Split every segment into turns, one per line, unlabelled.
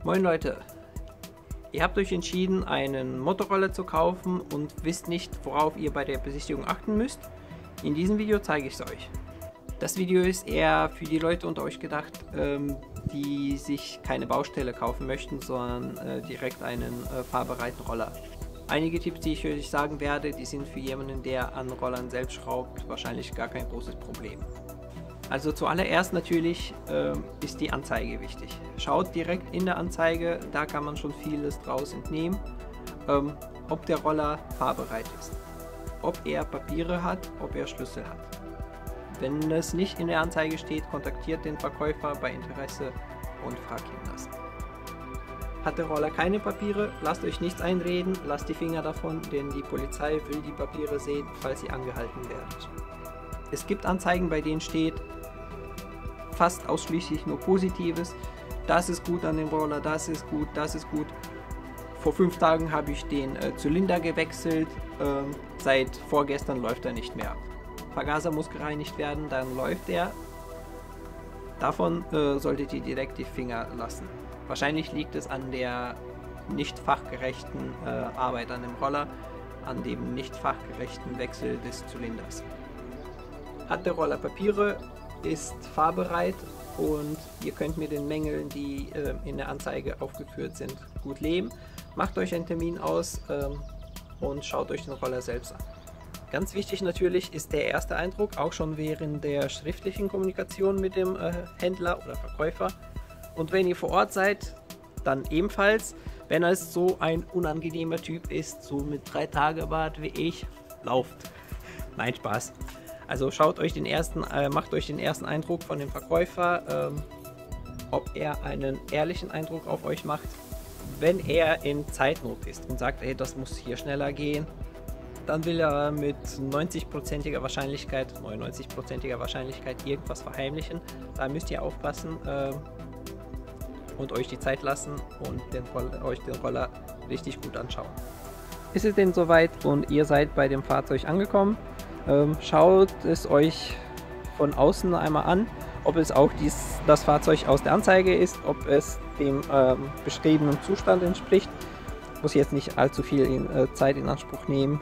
Moin Leute, ihr habt euch entschieden, einen Motorroller zu kaufen und wisst nicht, worauf ihr bei der Besichtigung achten müsst. In diesem Video zeige ich es euch. Das Video ist eher für die Leute unter euch gedacht, die sich keine Baustelle kaufen möchten, sondern direkt einen fahrbereiten Roller. Einige Tipps, die ich euch sagen werde, die sind für jemanden, der an Rollern selbst schraubt, wahrscheinlich gar kein großes Problem. Also zuallererst natürlich ist die Anzeige wichtig. Schaut direkt in der Anzeige, da kann man schon vieles draus entnehmen, ob der Roller fahrbereit ist, ob er Papiere hat, ob er Schlüssel hat. Wenn es nicht in der Anzeige steht, kontaktiert den Verkäufer bei Interesse und fragt ihn das. Hat der Roller keine Papiere, lasst euch nichts einreden, lasst die Finger davon, denn die Polizei will die Papiere sehen, falls ihr angehalten werdet. Es gibt Anzeigen, bei denen steht fast ausschließlich nur Positives. Das ist gut an dem Roller, das ist gut, das ist gut. Vor 5 Tagen habe ich den Zylinder gewechselt, seit vorgestern läuft er nicht mehr. Vergaser muss gereinigt werden, dann läuft er. Davon solltet ihr direkt die Finger lassen. Wahrscheinlich liegt es an der nicht fachgerechten Arbeit an dem Roller, an dem nicht fachgerechten Wechsel des Zylinders. Hat der Roller Papiere, ist fahrbereit und ihr könnt mit den Mängeln, die in der Anzeige aufgeführt sind, gut leben. Macht euch einen Termin aus und schaut euch den Roller selbst an. Ganz wichtig natürlich ist der erste Eindruck, auch schon während der schriftlichen Kommunikation mit dem Händler oder Verkäufer. Und wenn ihr vor Ort seid, dann ebenfalls. Wenn es so ein unangenehmer Typ ist, so mit 3 Tage Bart wie ich, lauft. Nein, Spaß. Also macht euch den ersten Eindruck von dem Verkäufer, ob er einen ehrlichen Eindruck auf euch macht. Wenn er in Zeitnot ist und sagt, hey, das muss hier schneller gehen, dann will er mit 99%iger Wahrscheinlichkeit irgendwas verheimlichen. Da müsst ihr aufpassen und euch die Zeit lassen und euch den Roller richtig gut anschauen. Ist es denn soweit und ihr seid bei dem Fahrzeug angekommen? Schaut es euch von außen einmal an, ob es auch das Fahrzeug aus der Anzeige ist, ob es dem beschriebenen Zustand entspricht. Muss jetzt nicht allzu viel Zeit in Anspruch nehmen.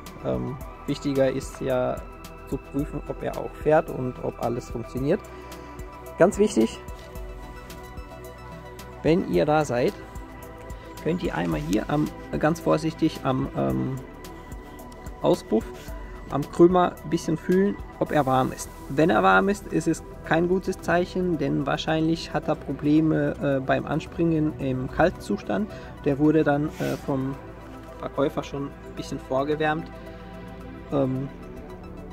Wichtiger ist ja zu prüfen, ob er auch fährt und ob alles funktioniert. Ganz wichtig, wenn ihr da seid, könnt ihr einmal hier ganz vorsichtig am Auspuff, am Krümmer ein bisschen fühlen, ob er warm ist. Wenn er warm ist, ist es kein gutes Zeichen, denn wahrscheinlich hat er Probleme beim Anspringen im Kaltzustand. Der wurde dann vom Verkäufer schon ein bisschen vorgewärmt.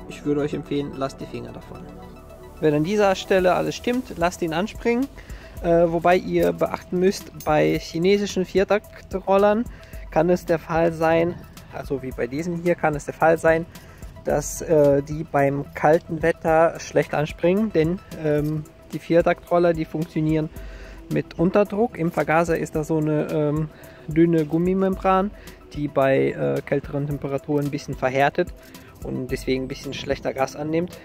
Ich würde euch empfehlen, lasst die Finger davon. Wenn an dieser Stelle alles stimmt, lasst ihn anspringen. Wobei ihr beachten müsst, bei chinesischen Viertaktrollern kann es der Fall sein, also wie bei diesem hier kann es der Fall sein, dass die beim kalten Wetter schlecht anspringen, denn die Viertaktroller, die funktionieren mit Unterdruck. Im Vergaser ist da so eine dünne Gummimembran, die bei kälteren Temperaturen ein bisschen verhärtet und deswegen ein bisschen schlechter Gas annimmt.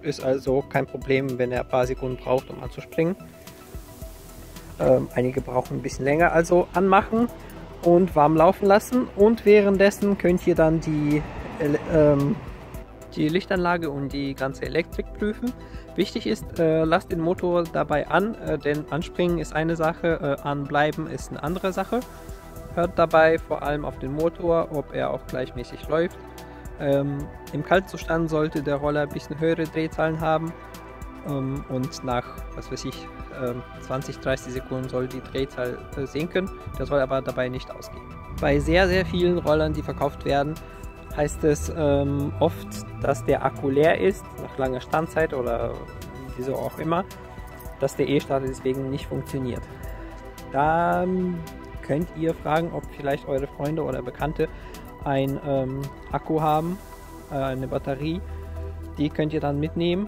Ist also kein Problem, wenn er ein paar Sekunden braucht, um anzuspringen. Einige brauchen ein bisschen länger, also anmachen und warm laufen lassen und währenddessen könnt ihr dann die Lichtanlage und die ganze Elektrik prüfen. Wichtig ist, lasst den Motor dabei an, denn anspringen ist eine Sache, anbleiben ist eine andere Sache. Hört dabei vor allem auf den Motor, ob er auch gleichmäßig läuft. Im Kaltzustand sollte der Roller ein bisschen höhere Drehzahlen haben und nach, was weiß ich, 20-30 Sekunden soll die Drehzahl sinken. Der soll aber dabei nicht ausgehen. Bei sehr, sehr vielen Rollern, die verkauft werden, heißt es oft, dass der Akku leer ist, nach langer Standzeit oder wieso auch immer, dass der E-Starter deswegen nicht funktioniert. Da könnt ihr fragen, ob vielleicht eure Freunde oder Bekannte ein Akku haben, eine Batterie. Die könnt ihr dann mitnehmen,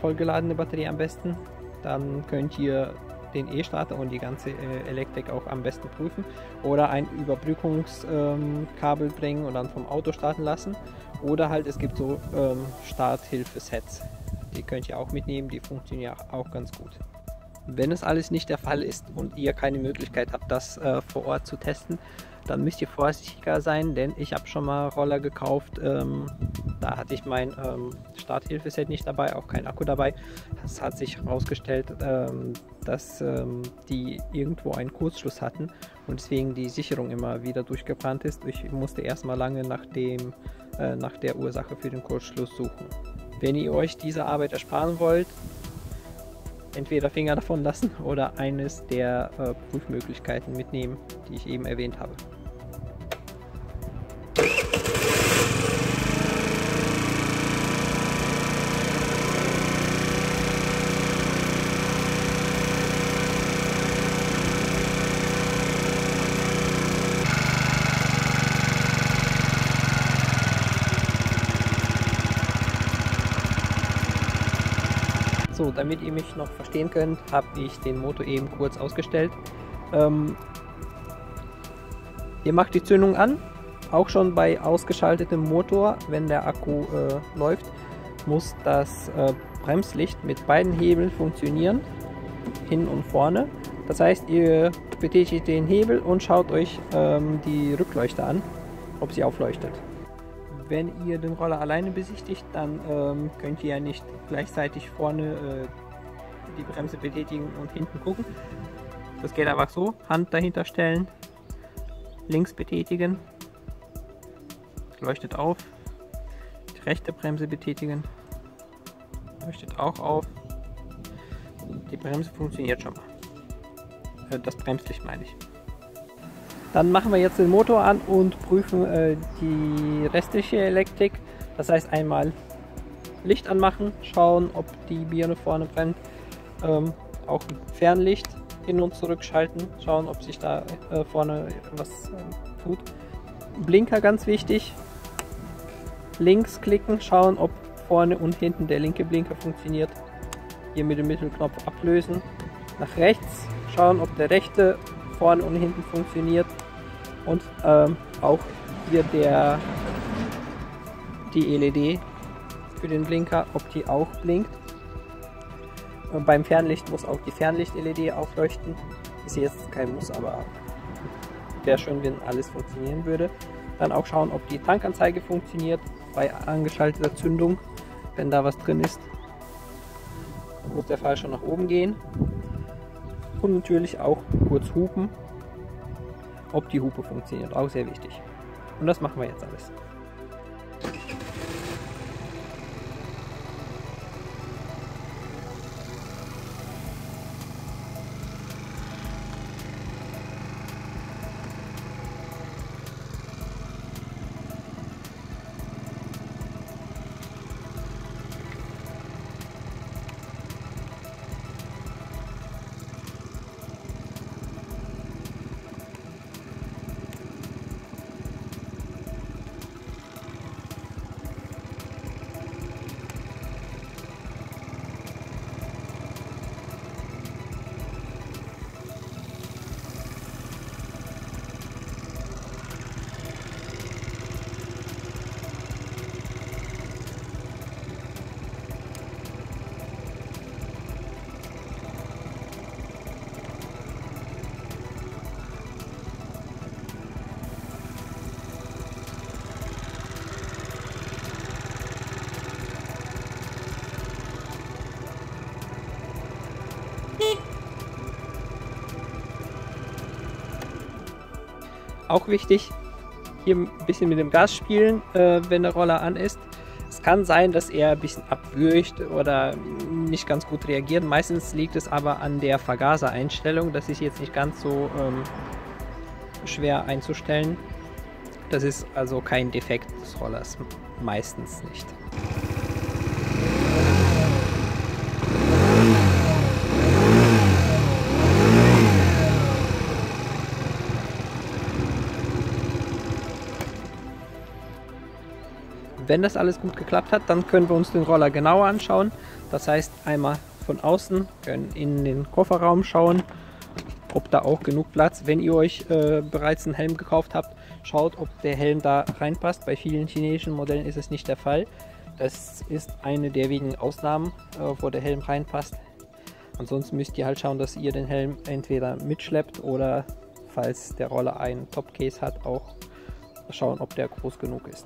vollgeladene Batterie am besten. Dann könnt ihr den E-Starter und die ganze Elektrik auch am besten prüfen oder ein Überbrückungskabel bringen und dann vom Auto starten lassen, oder halt es gibt so Starthilfe-Sets, die könnt ihr auch mitnehmen, die funktionieren auch ganz gut. Wenn es alles nicht der Fall ist und ihr keine Möglichkeit habt, das vor Ort zu testen, dann müsst ihr vorsichtiger sein, denn ich habe schon mal Roller gekauft, da hatte ich mein Starthilfeset nicht dabei, auch kein Akku dabei. Es hat sich herausgestellt, dass die irgendwo einen Kurzschluss hatten und deswegen die Sicherung immer wieder durchgebrannt ist. Ich musste erstmal lange nach der Ursache für den Kurzschluss suchen. Wenn ihr euch diese Arbeit ersparen wollt, entweder Finger davon lassen oder eines der Prüfmöglichkeiten mitnehmen, die ich eben erwähnt habe. So, damit ihr mich noch verstehen könnt, habe ich den Motor eben kurz ausgestellt. Ihr macht die Zündung an, auch schon bei ausgeschaltetem Motor, wenn der Akku läuft, muss das Bremslicht mit beiden Hebeln funktionieren, hinten und vorne. Das heißt, ihr betätigt den Hebel und schaut euch die Rückleuchte an, ob sie aufleuchtet. Wenn ihr den Roller alleine besichtigt, dann könnt ihr ja nicht gleichzeitig vorne die Bremse betätigen und hinten gucken. Das geht einfach so, Hand dahinter stellen, links betätigen, leuchtet auf, die rechte Bremse betätigen, leuchtet auch auf, die Bremse funktioniert schon mal. Das Bremslicht meine ich. Dann machen wir jetzt den Motor an und prüfen die restliche Elektrik. Das heißt einmal Licht anmachen, schauen, ob die Birne vorne brennt. Auch Fernlicht hin und zurück schalten, schauen, ob sich da vorne was tut. Blinker ganz wichtig. Links klicken, schauen, ob vorne und hinten der linke Blinker funktioniert. Hier mit dem Mittelknopf ablösen. Nach rechts schauen, ob der rechte vorne und hinten funktioniert und auch hier die LED für den Blinker, ob die auch blinkt. Und beim Fernlicht muss auch die Fernlicht-LED aufleuchten. Ist jetzt kein Muss, aber wäre schön, wenn alles funktionieren würde. Dann auch schauen, ob die Tankanzeige funktioniert bei angeschalteter Zündung. Wenn da was drin ist, muss der Pfeil schon nach oben gehen. Und natürlich auch kurz hupen, ob die Hupe funktioniert, auch sehr wichtig. Und das machen wir jetzt alles. Auch wichtig, hier ein bisschen mit dem Gas spielen, wenn der Roller an ist. Es kann sein, dass er ein bisschen abwürgt oder nicht ganz gut reagiert. Meistens liegt es aber an der Vergasereinstellung. Das ist jetzt nicht ganz so schwer einzustellen. Das ist also kein Defekt des Rollers, meistens nicht. Wenn das alles gut geklappt hat, dann können wir uns den Roller genauer anschauen. Das heißt, einmal von außen, können in den Kofferraum schauen, ob da auch genug Platz. Wenn ihr euch bereits einen Helm gekauft habt, schaut, ob der Helm da reinpasst. Bei vielen chinesischen Modellen ist es nicht der Fall. Das ist eine der wenigen Ausnahmen, wo der Helm reinpasst. Ansonsten müsst ihr halt schauen, dass ihr den Helm entweder mitschleppt oder, falls der Roller einen Topcase hat, auch schauen, ob der groß genug ist.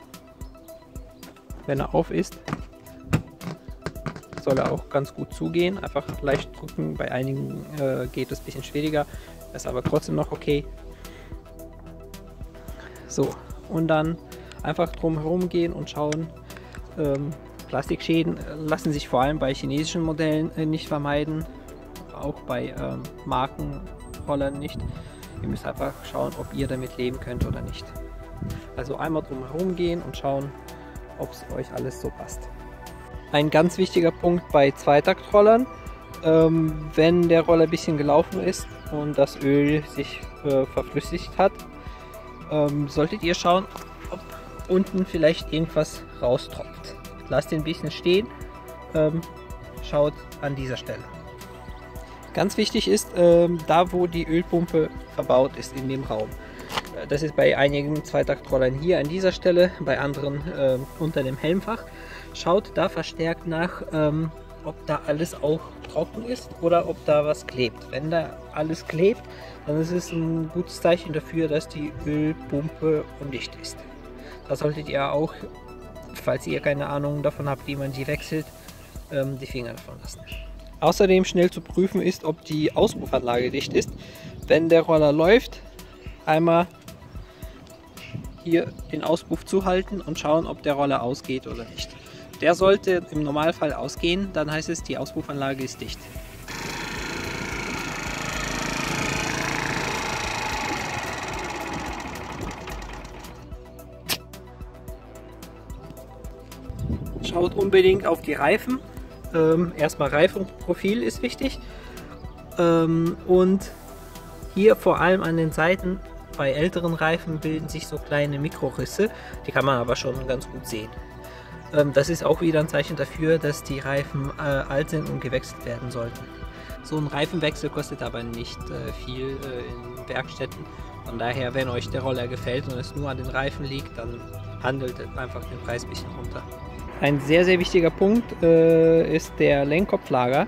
Wenn er auf ist, soll er auch ganz gut zugehen. Einfach leicht drücken. Bei einigen geht es ein bisschen schwieriger, ist aber trotzdem noch okay. So, und dann einfach drum herum gehen und schauen. Plastikschäden lassen sich vor allem bei chinesischen Modellen nicht vermeiden, auch bei Markenrollern nicht. Ihr müsst einfach schauen, ob ihr damit leben könnt oder nicht. Also einmal drum herum gehen und schauen, ob es euch alles so passt. Ein ganz wichtiger Punkt bei Zweitaktrollern, wenn der Roller ein bisschen gelaufen ist und das Öl sich verflüssigt hat, solltet ihr schauen, ob unten vielleicht irgendwas raustropft. Lasst ihn ein bisschen stehen, schaut an dieser Stelle. Ganz wichtig ist, da wo die Ölpumpe verbaut ist in dem Raum. Das ist bei einigen Zweitaktrollern hier an dieser Stelle, bei anderen unter dem Helmfach. Schaut da verstärkt nach, ob da alles auch trocken ist oder ob da was klebt. Wenn da alles klebt, dann ist es ein gutes Zeichen dafür, dass die Ölpumpe undicht ist. Da solltet ihr auch, falls ihr keine Ahnung davon habt, wie man die wechselt, die Finger davon lassen. Außerdem schnell zu prüfen ist, ob die Auspuffanlage dicht ist. Wenn der Roller läuft, einmal hier den Auspuff zuhalten und schauen, ob der Roller ausgeht oder nicht. Der sollte im Normalfall ausgehen, dann heißt es, die Auspuffanlage ist dicht. Schaut unbedingt auf die Reifen. Erstmal Reifenprofil ist wichtig. Und hier vor allem an den Seiten, bei älteren Reifen bilden sich so kleine Mikrorisse, die kann man aber schon ganz gut sehen. Das ist auch wieder ein Zeichen dafür, dass die Reifen alt sind und gewechselt werden sollten. So ein Reifenwechsel kostet aber nicht viel in Werkstätten. Von daher, wenn euch der Roller gefällt und es nur an den Reifen liegt, dann handelt einfach den Preis ein bisschen runter. Ein sehr, sehr wichtiger Punkt ist der Lenkkopflager.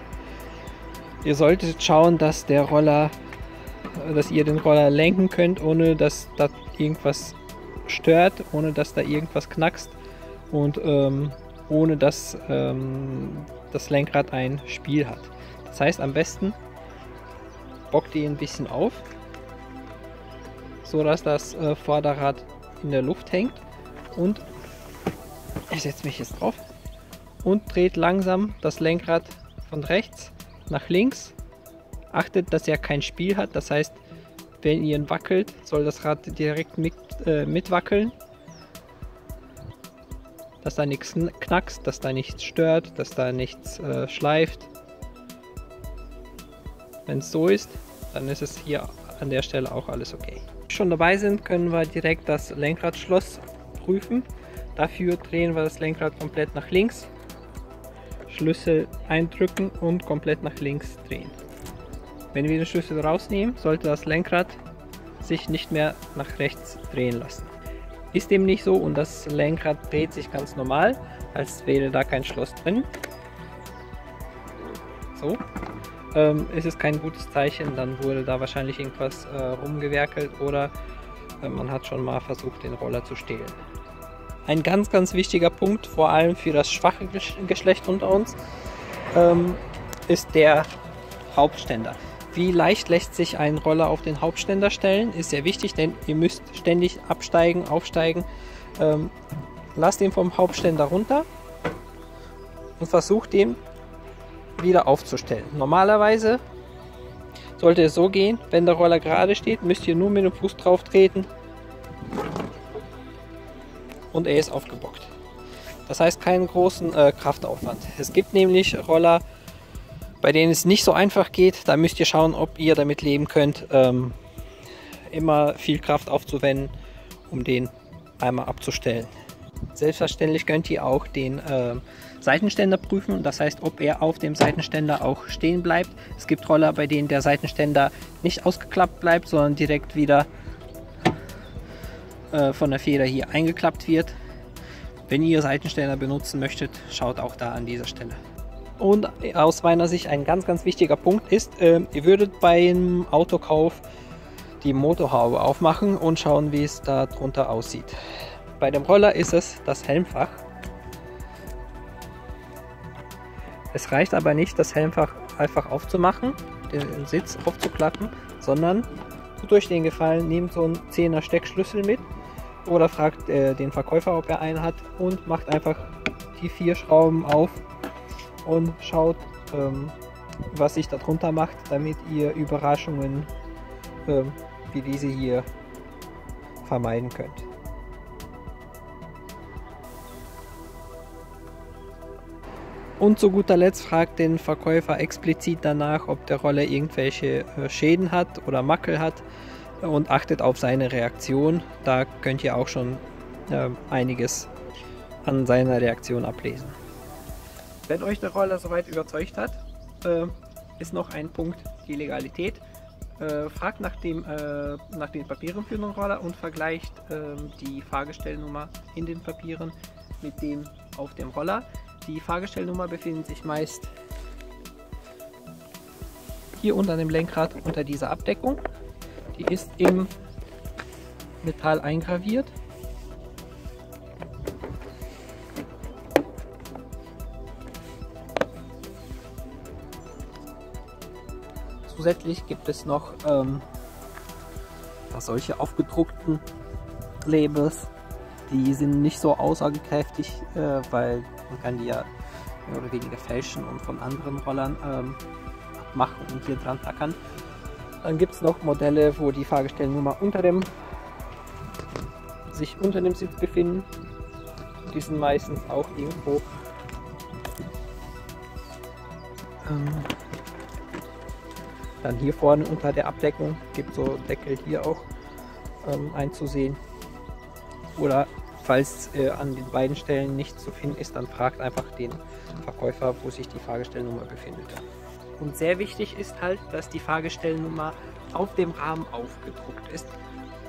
Ihr solltet schauen, dass ihr den Roller lenken könnt, ohne dass da irgendwas stört, ohne dass da irgendwas knackst und ohne dass das Lenkrad ein Spiel hat. Das heißt, am besten bockt ihr ein bisschen auf, so dass das Vorderrad in der Luft hängt, und ich setze mich jetzt drauf und dreht langsam das Lenkrad von rechts nach links. Achtet, dass er kein Spiel hat, das heißt, wenn ihr ihn wackelt, soll das Rad direkt mitwackeln, dass da nichts knackst, dass da nichts stört, dass da nichts schleift. Wenn es so ist, dann ist es hier an der Stelle auch alles okay. Wenn wir schon dabei sind, können wir direkt das Lenkradschloss prüfen. Dafür drehen wir das Lenkrad komplett nach links, Schlüssel eindrücken und komplett nach links drehen. Wenn wir den Schlüssel rausnehmen, sollte das Lenkrad sich nicht mehr nach rechts drehen lassen. Ist dem nicht so und das Lenkrad dreht sich ganz normal, als wäre da kein Schloss drin. So. Ist es kein gutes Zeichen, dann wurde da wahrscheinlich irgendwas rumgewerkelt oder man hat schon mal versucht, den Roller zu stehlen. Ein ganz, ganz wichtiger Punkt, vor allem für das schwache Geschlecht unter uns, ist der Hauptständer. Wie leicht lässt sich ein Roller auf den Hauptständer stellen, ist sehr wichtig, denn ihr müsst ständig absteigen, aufsteigen. Lasst ihn vom Hauptständer runter und versucht ihn wieder aufzustellen. Normalerweise sollte es so gehen, wenn der Roller gerade steht, müsst ihr nur mit dem Fuß drauf treten und er ist aufgebockt. Das heißt keinen großen Kraftaufwand. Es gibt nämlich Roller, bei denen es nicht so einfach geht. Da müsst ihr schauen, ob ihr damit leben könnt, immer viel Kraft aufzuwenden, um den einmal abzustellen. Selbstverständlich könnt ihr auch den Seitenständer prüfen. Das heißt, ob er auf dem Seitenständer auch stehen bleibt. Es gibt Roller, bei denen der Seitenständer nicht ausgeklappt bleibt, sondern direkt wieder von der Feder hier eingeklappt wird. Wenn ihr Seitenständer benutzen möchtet, schaut auch da an dieser Stelle. Und aus meiner Sicht ein ganz, ganz wichtiger Punkt ist, ihr würdet beim Autokauf die Motorhaube aufmachen und schauen, wie es da drunter aussieht. Bei dem Roller ist es das Helmfach. Es reicht aber nicht, das Helmfach einfach aufzumachen, den Sitz aufzuklappen, sondern tut euch den Gefallen, nehmt so einen 10er Steckschlüssel mit oder fragt den Verkäufer, ob er einen hat, und macht einfach die 4 Schrauben auf und schaut, was sich darunter macht, damit ihr Überraschungen wie diese hier vermeiden könnt. Und zu guter Letzt fragt den Verkäufer explizit danach, ob der Roller irgendwelche Schäden hat oder Makel hat, und achtet auf seine Reaktion. Da könnt ihr auch schon einiges an seiner Reaktion ablesen. Wenn euch der Roller soweit überzeugt hat, ist noch ein Punkt die Legalität. Fragt nach den Papieren für den Roller und vergleicht die Fahrgestellnummer in den Papieren mit dem auf dem Roller. Die Fahrgestellnummer befindet sich meist hier unter dem Lenkrad unter dieser Abdeckung. Die ist im Metall eingraviert. Zusätzlich gibt es noch solche aufgedruckten Labels. Die sind nicht so aussagekräftig, weil man kann die ja mehr oder weniger fälschen und von anderen Rollern machen und hier dran tackern. Dann gibt es noch Modelle, wo die Fahrgestellnummer sich unter dem Sitz befinden. Die sind meistens auch irgendwo dann hier vorne unter der Abdeckung. Gibt so Deckel hier auch einzusehen. Oder falls an den beiden Stellen nichts zu finden ist, dann fragt einfach den Verkäufer, wo sich die Fahrgestellnummer befindet. Und sehr wichtig ist halt, dass die Fahrgestellnummer auf dem Rahmen aufgedruckt ist,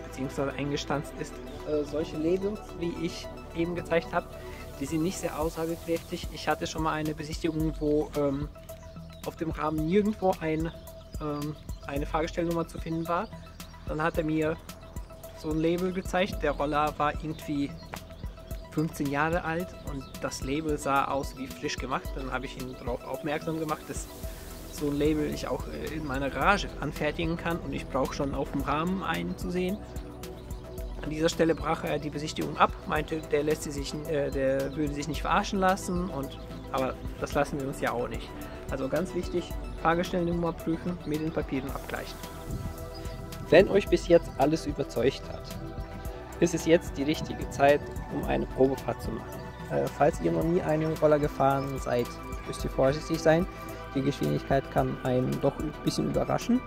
beziehungsweise eingestanzt ist. Solche Labels, wie ich eben gezeigt habe, die sind nicht sehr aussagekräftig. Ich hatte schon mal eine Besichtigung, wo auf dem Rahmen nirgendwo eine Fahrgestellnummer zu finden war. Dann hat er mir so ein Label gezeigt. Der Roller war irgendwie 15 Jahre alt und das Label sah aus wie frisch gemacht. Dann habe ich ihn darauf aufmerksam gemacht, dass so ein Label ich auch in meiner Garage anfertigen kann und ich brauche schon auf dem Rahmen einen zu sehen. An dieser Stelle brach er die Besichtigung ab, meinte, der würde sich nicht verarschen lassen, aber das lassen wir uns ja auch nicht. Also ganz wichtig, Fahrgestellnummer prüfen, mit den Papieren abgleichen. Wenn euch bis jetzt alles überzeugt hat, ist es jetzt die richtige Zeit, um eine Probefahrt zu machen. Falls ihr noch nie einen Roller gefahren seid, müsst ihr vorsichtig sein. Die Geschwindigkeit kann einen doch ein bisschen überraschen.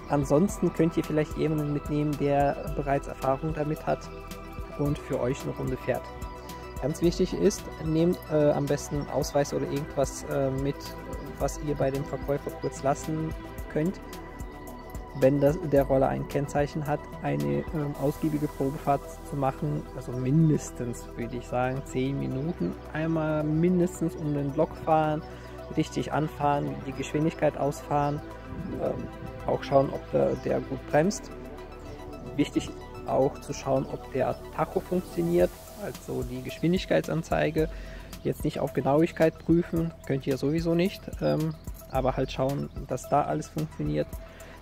Ansonsten könnt ihr vielleicht jemanden mitnehmen, der bereits Erfahrung damit hat und für euch eine Runde fährt. Ganz wichtig ist, nehmt am besten Ausweis oder irgendwas mit, was ihr bei dem Verkäufer kurz lassen könnt. Wenn der Roller ein Kennzeichen hat, eine ausgiebige Probefahrt zu machen, also mindestens, würde ich sagen, 10 Minuten, einmal mindestens um den Block fahren, richtig anfahren, die Geschwindigkeit ausfahren, auch schauen, ob der gut bremst. Wichtig auch zu schauen, ob der Tacho funktioniert, also die Geschwindigkeitsanzeige. Jetzt nicht auf Genauigkeit prüfen, könnt ihr sowieso nicht, aber halt schauen, dass da alles funktioniert,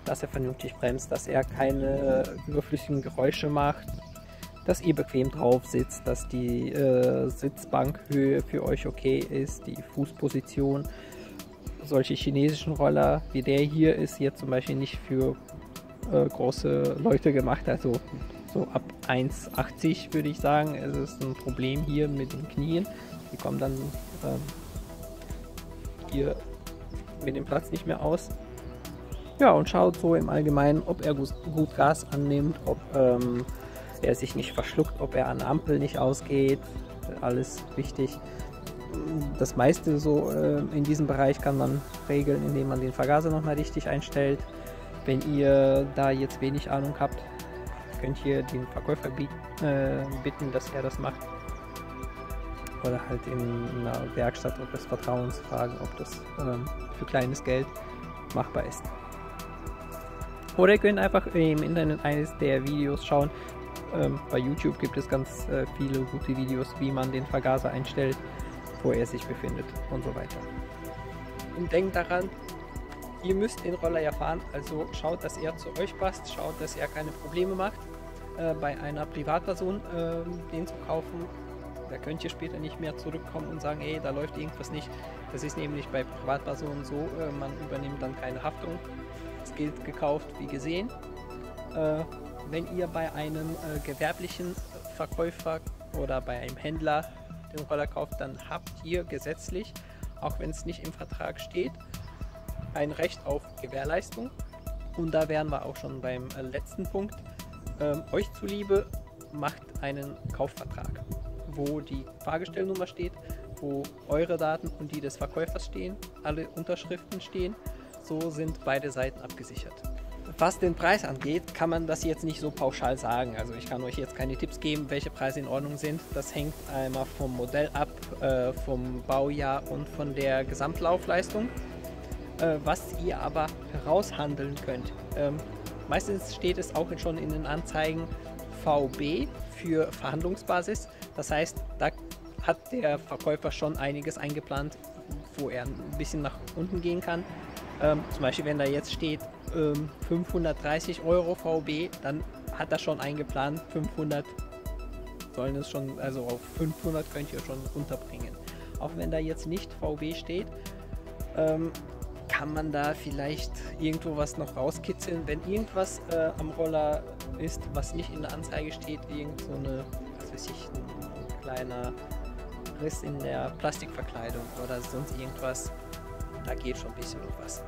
dass er vernünftig bremst, dass er keine überflüssigen Geräusche macht, dass ihr bequem drauf sitzt, dass die Sitzbankhöhe für euch okay ist, die Fußposition. Solche chinesischen Roller wie der hier ist jetzt zum Beispiel nicht für große Leute gemacht, also so ab 1,80 würde ich sagen. Es ist ein Problem hier mit den Knien, die kommen dann hier mit dem Platz nicht mehr aus. Ja, und schaut so im Allgemeinen, ob er gut Gas annimmt, ob er sich nicht verschluckt, ob er an der Ampel nicht ausgeht. Alles wichtig. Das meiste so in diesem Bereich kann man regeln, indem man den Vergaser nochmal richtig einstellt. Wenn ihr da jetzt wenig Ahnung habt, könnt ihr den Verkäufer bitten, dass er das macht. oder halt in einer Werkstatt des Vertrauens fragen, ob das für kleines Geld machbar ist. Oder ihr könnt einfach im Internet eines der Videos schauen. Bei YouTube gibt es ganz viele gute Videos, wie man den Vergaser einstellt, wo er sich befindet und so weiter. Und denkt daran, ihr müsst den Roller ja fahren, also schaut, dass er zu euch passt, schaut, dass er keine Probleme macht. Bei einer Privatperson den zu kaufen, da könnt ihr später nicht mehr zurückkommen und sagen, ey, da läuft irgendwas nicht. Das ist nämlich bei Privatpersonen so, man übernimmt dann keine Haftung. Es gilt gekauft wie gesehen. Wenn ihr bei einem gewerblichen Verkäufer oder bei einem Händler den Roller kauft, dann habt ihr gesetzlich, auch wenn es nicht im Vertrag steht, ein Recht auf Gewährleistung. Und da wären wir auch schon beim letzten Punkt. Euch zuliebe, macht einen Kaufvertrag, wo die Fahrgestellnummer steht, wo eure Daten und die des Verkäufers stehen, alle Unterschriften stehen. So sind beide Seiten abgesichert. Was den Preis angeht, kann man das jetzt nicht so pauschal sagen. Also ich kann euch jetzt keine Tipps geben, welche Preise in Ordnung sind. Das hängt einmal vom Modell ab, vom Baujahr und von der Gesamtlaufleistung. Was ihr aber heraushandeln könnt. Meistens steht es auch schon in den Anzeigen VB für Verhandlungsbasis. Das heißt, da hat der Verkäufer schon einiges eingeplant, wo er ein bisschen nach unten gehen kann. Zum Beispiel, wenn da jetzt steht 530 € VB, dann hat er schon eingeplant, 500 sollen es schon, also auf 500 könnt ihr schon runterbringen. Auch wenn da jetzt nicht VB steht, kann man da vielleicht irgendwo was noch rauskitzeln. Wenn irgendwas am Roller ist, was nicht in der Anzeige steht, irgend so eine, was weiß ich, ein kleiner Riss in der Plastikverkleidung oder sonst irgendwas, da geht schon ein bisschen noch was.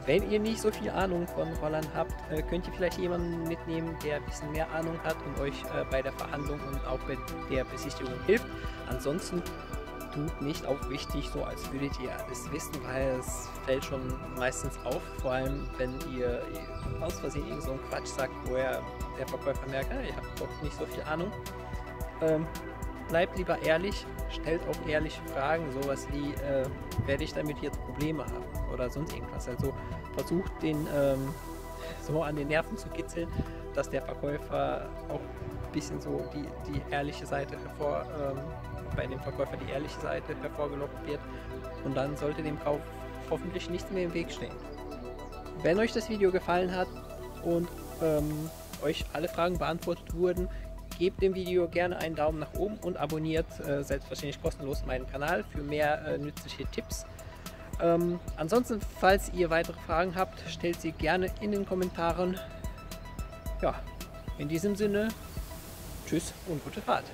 Wenn ihr nicht so viel Ahnung von Rollern habt, könnt ihr vielleicht jemanden mitnehmen, der ein bisschen mehr Ahnung hat und euch bei der Verhandlung und auch bei der Besichtigung hilft. Ansonsten tut nicht auf wichtig, so als würdet ihr alles wissen, weil es fällt schon meistens auf, vor allem wenn ihr aus Versehen irgend so einen Quatsch sagt, wo der Verkäufer merkt, ich habe doch nicht so viel Ahnung. Bleibt lieber ehrlich, stellt auch ehrliche Fragen, sowas wie, werde ich damit jetzt Probleme haben oder sonst irgendwas. Also versucht den so an den Nerven zu kitzeln, dass der Verkäufer auch ein bisschen so die ehrliche Seite bei dem Verkäufer die ehrliche Seite hervorgelockt wird, und dann sollte dem Kauf hoffentlich nichts mehr im Weg stehen. Wenn euch das Video gefallen hat und euch alle Fragen beantwortet wurden, gebt dem Video gerne einen Daumen nach oben und abonniert selbstverständlich kostenlos meinen Kanal für mehr nützliche Tipps. Ansonsten, falls ihr weitere Fragen habt, stellt sie gerne in den Kommentaren. Ja, in diesem Sinne, tschüss und gute Fahrt.